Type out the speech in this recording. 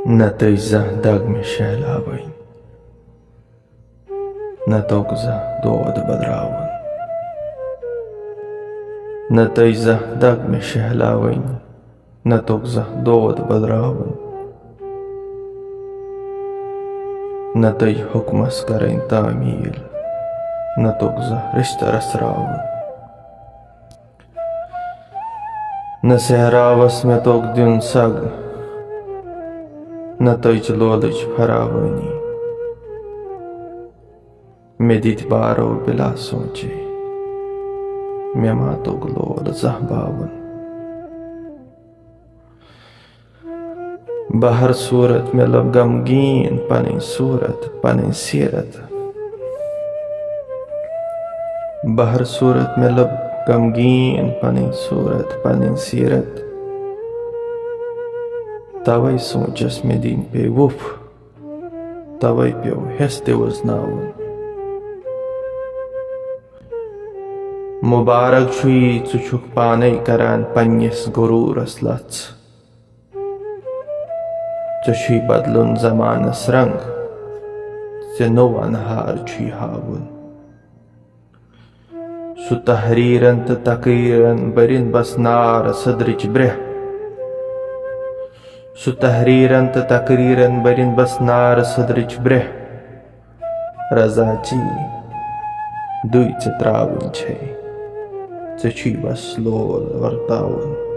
न तै ज़ांह दग में शहलावै न तोक ज़ांह दोद बदरावन न तै ज़ांह दग में शहलावै न तोक ज़ांह दोद बदरावन न तै हुक्मस करें तामील न तोक ज़ांह रिश्ता रसरावन न सहरावस में तोक दिन सग न तोच लोलच फरावनी मे दित बारो बिला सोचे मे मा तोक लोल ज़ांह बावन बहर सूरत में लब गमगीन पनी सूरत पनी सीरत बहर सूरत में लब गमगीन पनी सूरत पनी सीरत तवै सोचस में दिन पे वुफ तवै प्यो हेस वजनावन मुबारक छुई चुछुक पाने करान पन्निस गुरूरस लच चुछुई बदलुन जमानस रंग से नो अनहार छुई हावन सु तहरीरन त तकरीरन बरिन बस नार सदरिच ब्रेह सु तहरीरन त तकरीरन बरिन बस नार सदरिच ब्रेह रजाची दुई त्रावन छे चे बस लोल वर्तावन।